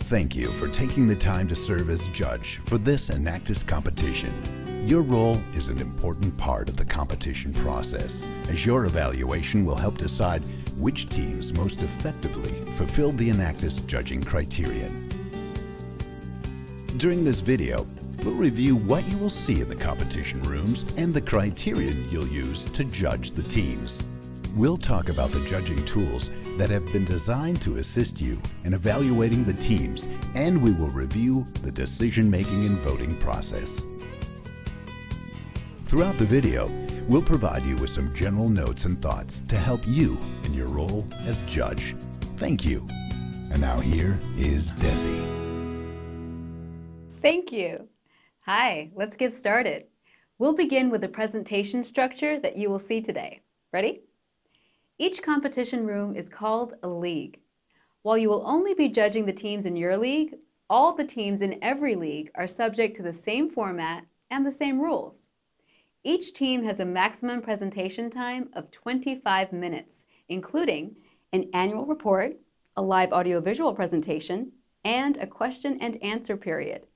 Thank you for taking the time to serve as judge for this Enactus competition. Your role is an important part of the competition process, as your evaluation will help decide which teams most effectively fulfilled the Enactus judging criterion. During this video, we'll review what you will see in the competition rooms and the criterion you'll use to judge the teams. We'll talk about the judging tools that have been designed to assist you in evaluating the teams, and we will review the decision-making and voting process. Throughout the video, we'll provide you with some general notes and thoughts to help you in your role as judge. Thank you. And now here is Desi. Thank you. Hi, let's get started. We'll begin with the presentation structure that you will see today. Ready? Each competition room is called a league. While you will only be judging the teams in your league, all the teams in every league are subject to the same format and the same rules. Each team has a maximum presentation time of 25 minutes, including an annual report, a live audiovisual presentation, and a question and answer period.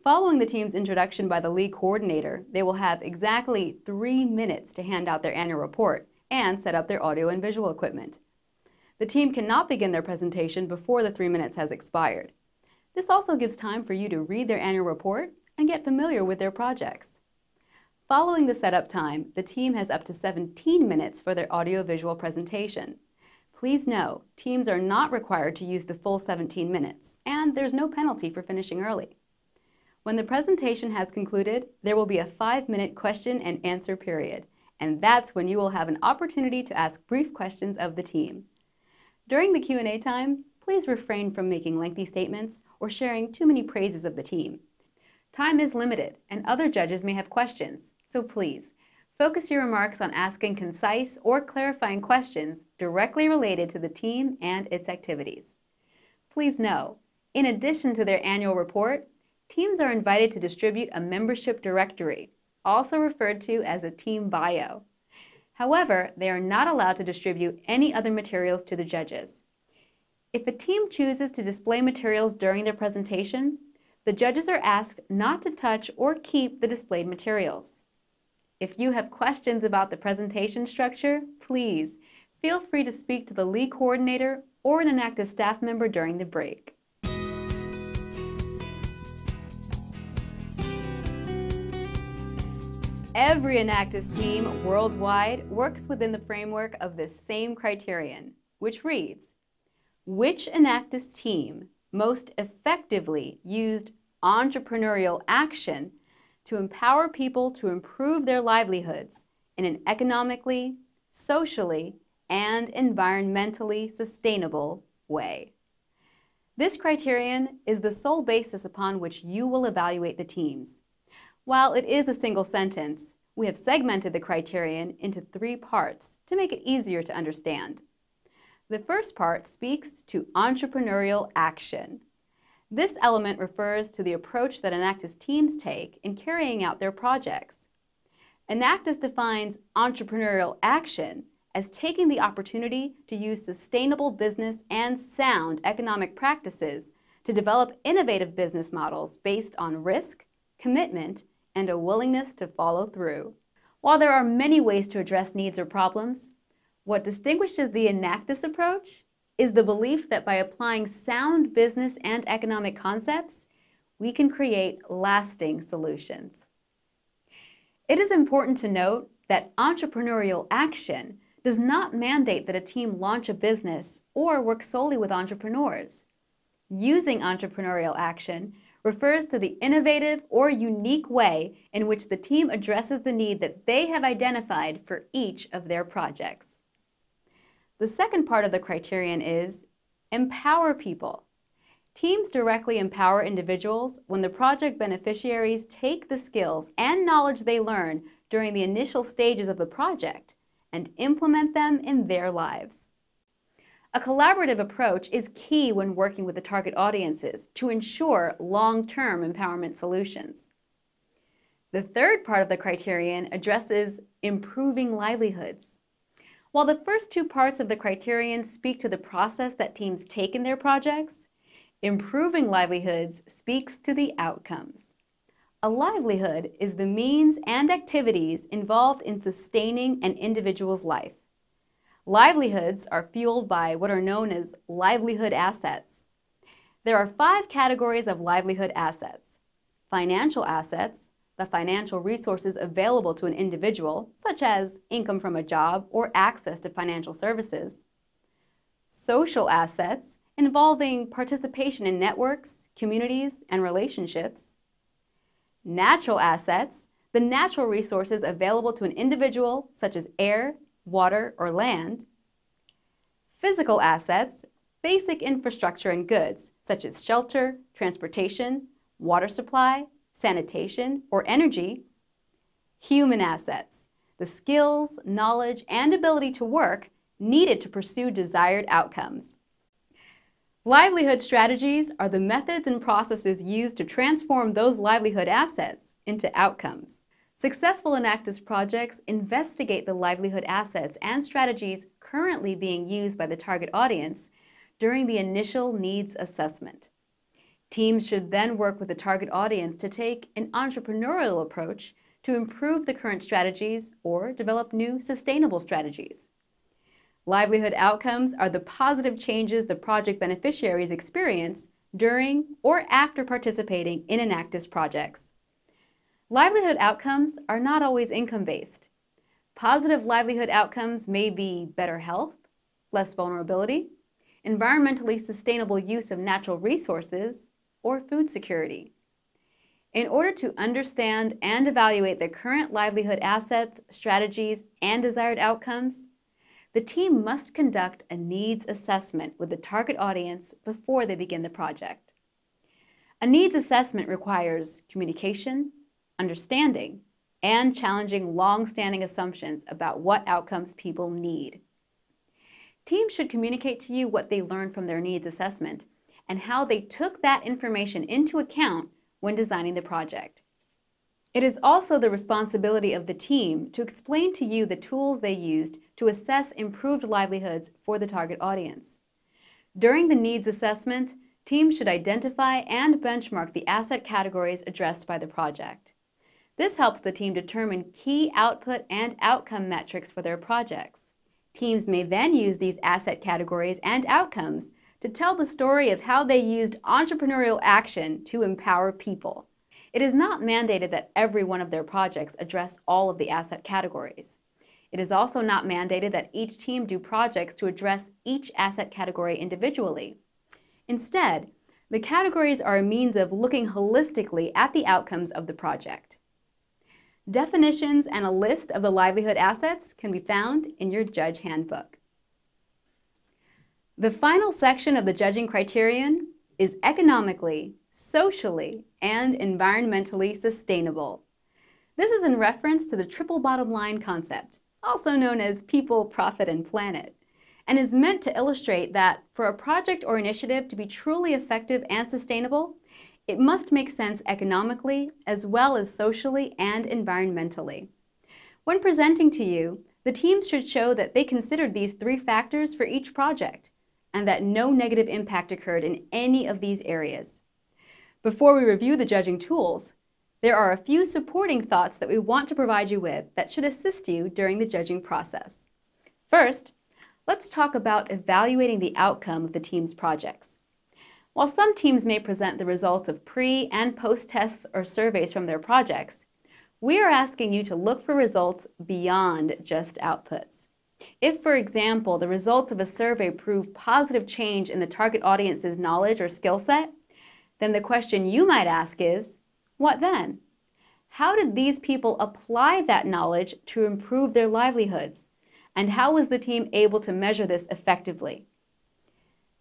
Following the team's introduction by the league coordinator, they will have exactly 3 minutes to hand out their annual report and set up their audio and visual equipment. The team cannot begin their presentation before the 3 minutes has expired. This also gives time for you to read their annual report and get familiar with their projects. Following the setup time, the team has up to 17 minutes for their audio-visual presentation. Please know, teams are not required to use the full 17 minutes, and there's no penalty for finishing early. When the presentation has concluded, there will be a 5-minute question and answer period, and that's when you will have an opportunity to ask brief questions of the team. During the Q&A time, please refrain from making lengthy statements or sharing too many praises of the team. Time is limited, and other judges may have questions, so please, focus your remarks on asking concise or clarifying questions directly related to the team and its activities. Please know, in addition to their annual report, teams are invited to distribute a membership directory, also referred to as a team bio. However, they are not allowed to distribute any other materials to the judges. If a team chooses to display materials during their presentation, the judges are asked not to touch or keep the displayed materials. If you have questions about the presentation structure, please feel free to speak to the league coordinator or an Enactus staff member during the break. Every Enactus team worldwide works within the framework of this same criterion, which reads, which Enactus team most effectively used entrepreneurial action to empower people to improve their livelihoods in an economically, socially, and environmentally sustainable way. This criterion is the sole basis upon which you will evaluate the teams. While it is a single sentence, we have segmented the criterion into 3 parts to make it easier to understand. The first part speaks to entrepreneurial action. This element refers to the approach that Enactus teams take in carrying out their projects. Enactus defines entrepreneurial action as taking the opportunity to use sustainable business and sound economic practices to develop innovative business models based on risk, commitment, and a willingness to follow through. While there are many ways to address needs or problems, what distinguishes the Enactus approach is the belief that by applying sound business and economic concepts, we can create lasting solutions. It is important to note that entrepreneurial action does not mandate that a team launch a business or work solely with entrepreneurs. Using entrepreneurial action refers to the innovative or unique way in which the team addresses the need that they have identified for each of their projects. The second part of the criterion is empower people. Teams directly empower individuals when the project beneficiaries take the skills and knowledge they learn during the initial stages of the project and implement them in their lives. A collaborative approach is key when working with the target audiences to ensure long-term empowerment solutions. The third part of the criterion addresses improving livelihoods. While the first 2 parts of the criterion speak to the process that teams take in their projects, Improving livelihoods speaks to the outcomes. A livelihood is the means and activities involved in sustaining an individual's life. Livelihoods are fueled by what are known as livelihood assets. There are 5 categories of livelihood assets. Financial assets, the financial resources available to an individual, such as income from a job or access to financial services. Social assets, involving participation in networks, communities, and relationships. Natural assets, the natural resources available to an individual, such as air, water, or land. Physical assets, basic infrastructure and goods, such as shelter, transportation, water supply, sanitation, or energy. Human assets, the skills, knowledge, and ability to work needed to pursue desired outcomes. Livelihood strategies are the methods and processes used to transform those livelihood assets into outcomes. Successful Enactus projects investigate the livelihood assets and strategies currently being used by the target audience during the initial needs assessment. Teams should then work with the target audience to take an entrepreneurial approach to improve the current strategies or develop new sustainable strategies. Livelihood outcomes are the positive changes the project beneficiaries experience during or after participating in Enactus projects. Livelihood outcomes are not always income-based. Positive livelihood outcomes may be better health, less vulnerability, environmentally sustainable use of natural resources, or food security. In order to understand and evaluate the current livelihood assets, strategies, and desired outcomes, the team must conduct a needs assessment with the target audience before they begin the project. A needs assessment requires communication, understanding, and challenging long-standing assumptions about what outcomes people need. Teams should communicate to you what they learned from their needs assessment and how they took that information into account when designing the project. It is also the responsibility of the team to explain to you the tools they used to assess improved livelihoods for the target audience. During the needs assessment, teams should identify and benchmark the asset categories addressed by the project. This helps the team determine key output and outcome metrics for their projects. Teams may then use these asset categories and outcomes to tell the story of how they used entrepreneurial action to empower people. It is not mandated that every one of their projects address all of the asset categories. It is also not mandated that each team do projects to address each asset category individually. Instead, the categories are a means of looking holistically at the outcomes of the project. Definitions and a list of the livelihood assets can be found in your Judge Handbook. The final section of the judging criterion is economically, socially, and environmentally sustainable. This is in reference to the triple bottom line concept, also known as people, profit, and planet, and is meant to illustrate that for a project or initiative to be truly effective and sustainable, it must make sense economically as well as socially and environmentally. When presenting to you, the teams should show that they considered these 3 factors for each project and that no negative impact occurred in any of these areas. Before we review the judging tools, there are a few supporting thoughts that we want to provide you with that should assist you during the judging process. First, let's talk about evaluating the outcome of the team's projects. While some teams may present the results of pre- and post-tests or surveys from their projects, we are asking you to look for results beyond just outputs. If, for example, the results of a survey prove positive change in the target audience's knowledge or skill set, then the question you might ask is, what then? How did these people apply that knowledge to improve their livelihoods? And how was the team able to measure this effectively?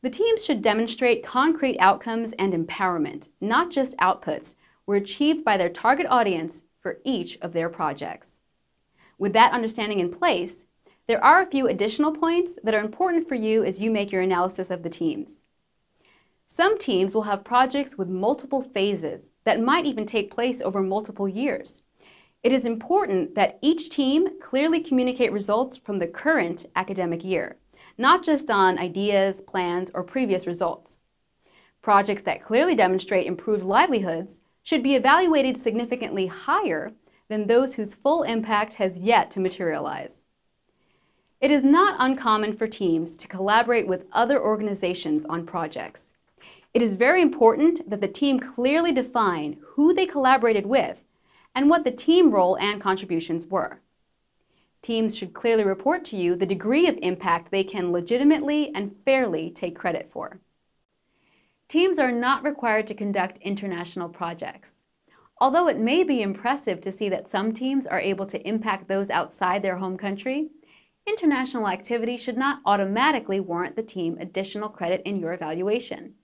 The teams should demonstrate concrete outcomes and empowerment, not just outputs, were achieved by their target audience for each of their projects. With that understanding in place, there are a few additional points that are important for you as you make your analysis of the teams. Some teams will have projects with multiple phases that might even take place over multiple years. It is important that each team clearly communicate results from the current academic year, not just on ideas, plans, or previous results. Projects that clearly demonstrate improved livelihoods should be evaluated significantly higher than those whose full impact has yet to materialize. It is not uncommon for teams to collaborate with other organizations on projects. It is very important that the team clearly define who they collaborated with and what the team role and contributions were. Teams should clearly report to you the degree of impact they can legitimately and fairly take credit for. Teams are not required to conduct international projects. Although it may be impressive to see that some teams are able to impact those outside their home country, international activity should not automatically warrant the team additional credit in your evaluation.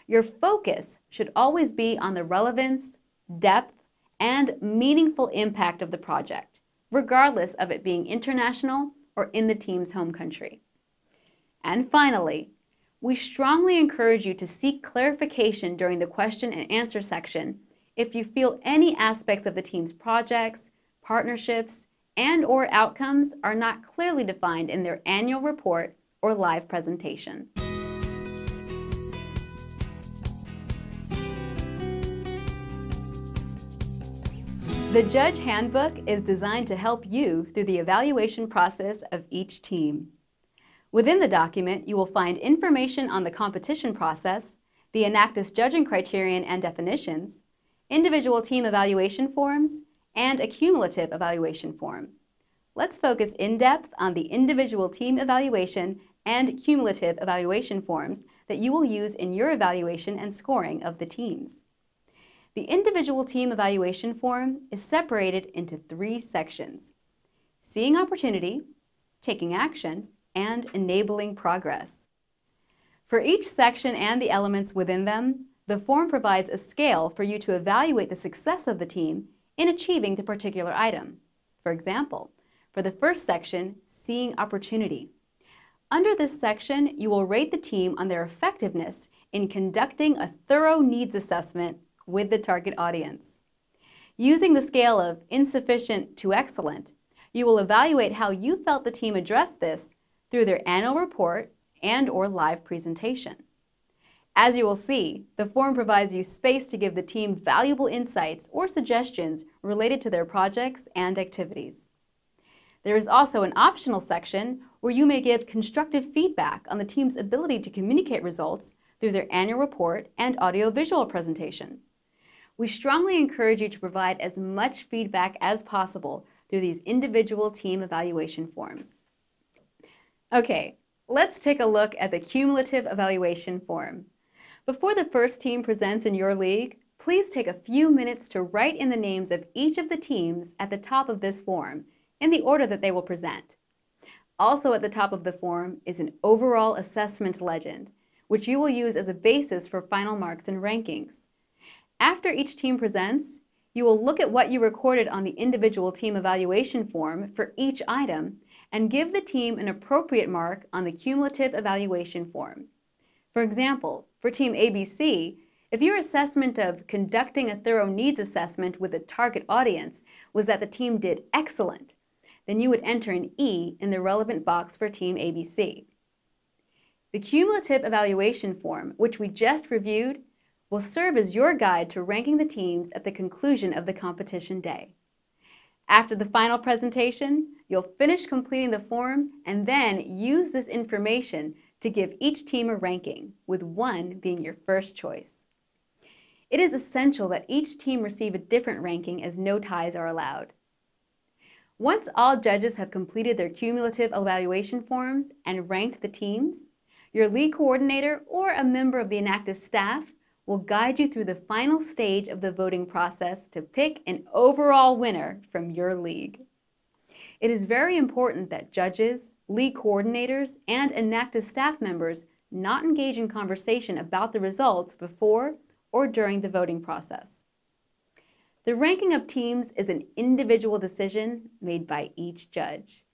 Your focus should always be on the relevance, depth, and meaningful impact of the project, regardless of it being international or in the team's home country. And finally, we strongly encourage you to seek clarification during the question and answer section if you feel any aspects of the team's projects, partnerships, and/or outcomes are not clearly defined in their annual report or live presentation. The Judge Handbook is designed to help you through the evaluation process of each team. Within the document, you will find information on the competition process, the Enactus judging criterion and definitions, individual team evaluation forms, and a cumulative evaluation form. Let's focus in depth on the individual team evaluation and cumulative evaluation forms that you will use in your evaluation and scoring of the teams. The individual team evaluation form is separated into 3 sections: seeing opportunity, taking action, and enabling progress. For each section and the elements within them, the form provides a scale for you to evaluate the success of the team in achieving the particular item. For example, for the first section, seeing opportunity. Under this section, you will rate the team on their effectiveness in conducting a thorough needs assessment with the target audience. Using the scale of insufficient to excellent, you will evaluate how you felt the team addressed this through their annual report and/or live presentation. As you will see, the form provides you space to give the team valuable insights or suggestions related to their projects and activities. There is also an optional section where you may give constructive feedback on the team's ability to communicate results through their annual report and audiovisual presentation. We strongly encourage you to provide as much feedback as possible through these individual team evaluation forms. Okay, let's take a look at the cumulative evaluation form. Before the first team presents in your league, please take a few minutes to write in the names of each of the teams at the top of this form in the order that they will present. Also at the top of the form is an overall assessment legend, which you will use as a basis for final marks and rankings. After each team presents, you will look at what you recorded on the individual team evaluation form for each item and give the team an appropriate mark on the cumulative evaluation form. For example, for Team ABC, if your assessment of conducting a thorough needs assessment with a target audience was that the team did excellent, then you would enter an E in the relevant box for Team ABC. The cumulative evaluation form, which we just reviewed, will serve as your guide to ranking the teams at the conclusion of the competition day. After the final presentation, you'll finish completing the form and then use this information to give each team a ranking, with 1 being your first choice. It is essential that each team receive a different ranking as no ties are allowed. Once all judges have completed their cumulative evaluation forms and ranked the teams, your league coordinator or a member of the Enactus staff will guide you through the final stage of the voting process to pick an overall winner from your league. It is very important that judges, league coordinators, and Enactus staff members not engage in conversation about the results before or during the voting process. The ranking of teams is an individual decision made by each judge.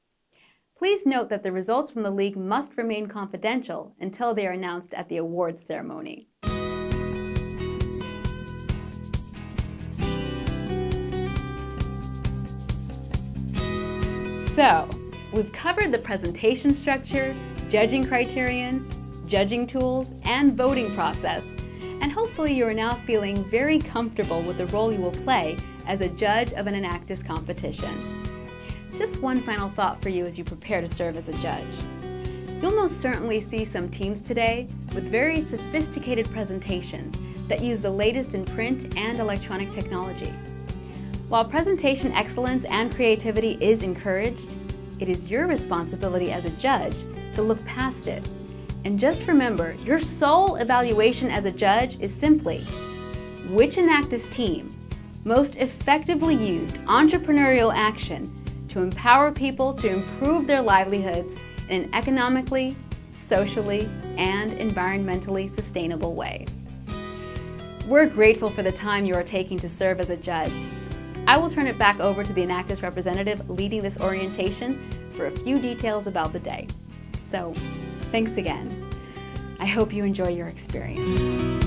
Please note that the results from the league must remain confidential until they are announced at the awards ceremony. So, we've covered the presentation structure, judging criterion, judging tools, and voting process and hopefully you are now feeling very comfortable with the role you will play as a judge of an Enactus competition. Just one final thought for you as you prepare to serve as a judge. You'll most certainly see some teams today with very sophisticated presentations that use the latest in print and electronic technology. While presentation excellence and creativity is encouraged, it is your responsibility as a judge to look past it. And just remember, your sole evaluation as a judge is simply which Enactus team most effectively used entrepreneurial action to empower people to improve their livelihoods in an economically, socially, and environmentally sustainable way. We're grateful for the time you are taking to serve as a judge. I will turn it back over to the Enactus representative leading this orientation for a few details about the day. So, thanks again. I hope you enjoy your experience.